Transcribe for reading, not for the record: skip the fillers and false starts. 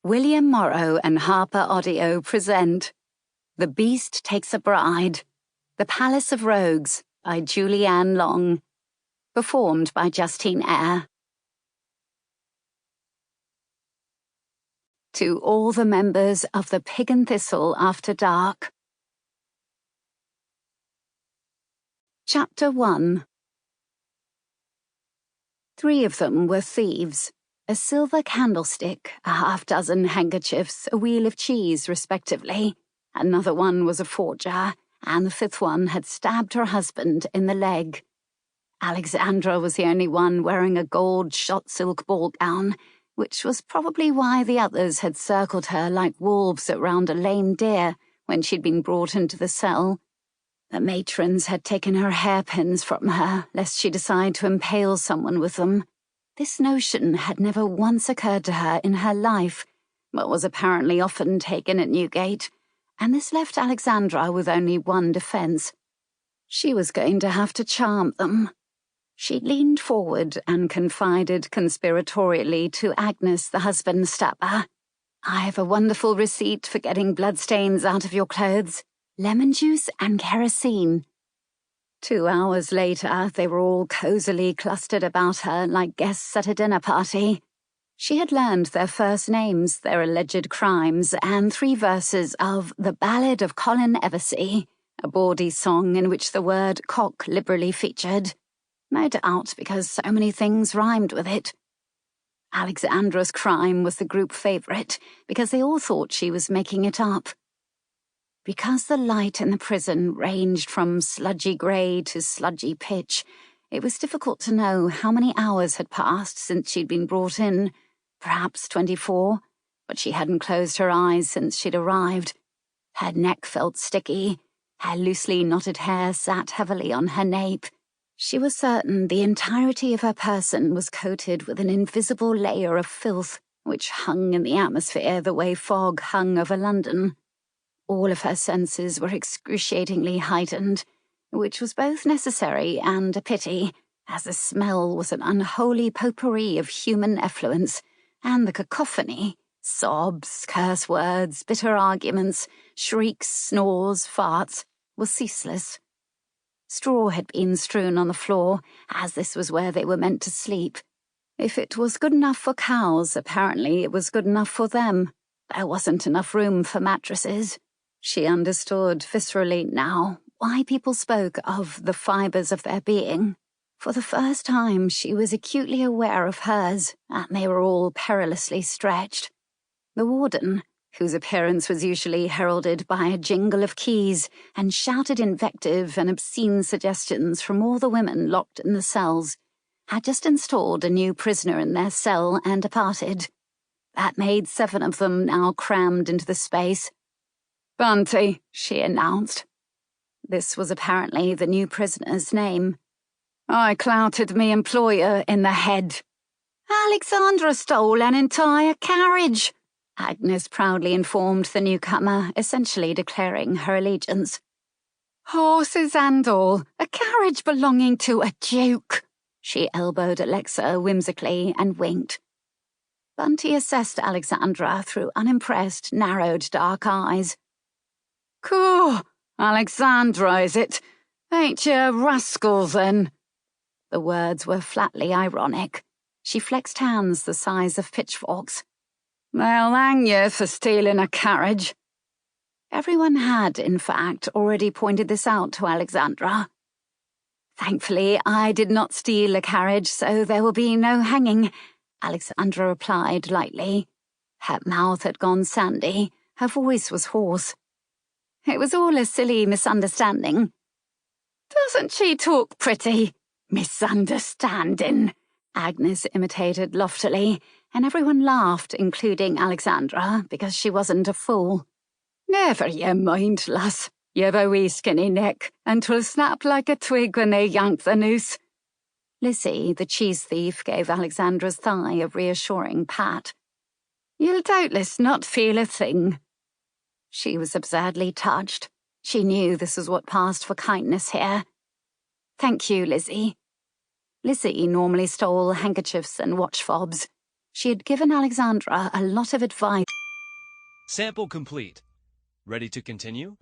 William Morrow and HarperAudio present The Beast Takes a Bride, The Palace of Rogues by Julianne Long, performed by Justine Eyre. To all the members of the Pig and Thistle After Dark. Chapter 1. 3 of them were thieves. A silver candlestick, a half-dozen handkerchiefs, a wheel of cheese, respectively. Another one was a forger, and the 5th one had stabbed her husband in the leg. Alexandra was the only one wearing a gold shot-silk ball gown, which was probably why the others had circled her like wolves around a lame deer when she'd been brought into the cell. The matrons had taken her hairpins from her, lest she decide to impale someone with them. This notion had never once occurred to her in her life, but was apparently often taken at Newgate, and this left Alexandra with only one defence. She was going to have to charm them. She leaned forward and confided conspiratorially to Agnes, the husband stabber. "I have a wonderful receipt for getting bloodstains out of your clothes. Lemon juice and kerosene." 2 hours later, they were all cosily clustered about her like guests at a dinner party. She had learned their first names, their alleged crimes, and 3 verses of The Ballad of Colin Eversey, a bawdy song in which the word cock liberally featured. No doubt because so many things rhymed with it. Alexandra's crime was the group favourite, because they all thought she was making it up. Because the light in the prison ranged from sludgy grey to sludgy pitch, it was difficult to know how many hours had passed since she'd been brought in. Perhaps 24, but she hadn't closed her eyes since she'd arrived. Her neck felt sticky, her loosely knotted hair sat heavily on her nape. She was certain the entirety of her person was coated with an invisible layer of filth, which hung in the atmosphere the way fog hung over London. All of her senses were excruciatingly heightened, which was both necessary and a pity, as the smell was an unholy potpourri of human effluence, and the cacophony, sobs, curse words, bitter arguments, shrieks, snores, farts, was ceaseless. Straw had been strewn on the floor, as this was where they were meant to sleep. If it was good enough for cows, apparently it was good enough for them. There wasn't enough room for mattresses. She understood viscerally now why people spoke of the fibres of their being. For the first time, she was acutely aware of hers, and they were all perilously stretched. The warden, whose appearance was usually heralded by a jingle of keys and shouted invective and obscene suggestions from all the women locked in the cells, had just installed a new prisoner in their cell and departed. That made 7 of them now crammed into the space. "Bunty," she announced. This was apparently the new prisoner's name. "I clouted me employer in the head." "Alexandra stole an entire carriage," Agnes proudly informed the newcomer, essentially declaring her allegiance. "Horses and all, a carriage belonging to a duke." She elbowed Alexa whimsically and winked. Bunty assessed Alexandra through unimpressed, narrowed dark eyes. "Cool, Alexandra, is it? Ain't you a rascal, then?" The words were flatly ironic. She flexed hands the size of pitchforks. "They'll hang you for stealing a carriage." Everyone had, in fact, already pointed this out to Alexandra. "Thankfully, I did not steal a carriage, so there will be no hanging," Alexandra replied lightly. Her mouth had gone sandy, her voice was hoarse. "It was all a silly misunderstanding." "Doesn't she talk pretty? Misunderstanding," Agnes imitated loftily, and everyone laughed, including Alexandra, because she wasn't a fool. "Never you mind, lass. You've a wee skinny neck, and 'twill snap like a twig when they yank the noose." Lizzie, the cheese thief, gave Alexandra's thigh a reassuring pat. "You'll doubtless not feel a thing." She was absurdly touched. She knew this was what passed for kindness here. "Thank you, Lizzie." Lizzie normally stole handkerchiefs and watch fobs. She had given Alexandra a lot of advice. Sample complete. Ready to continue?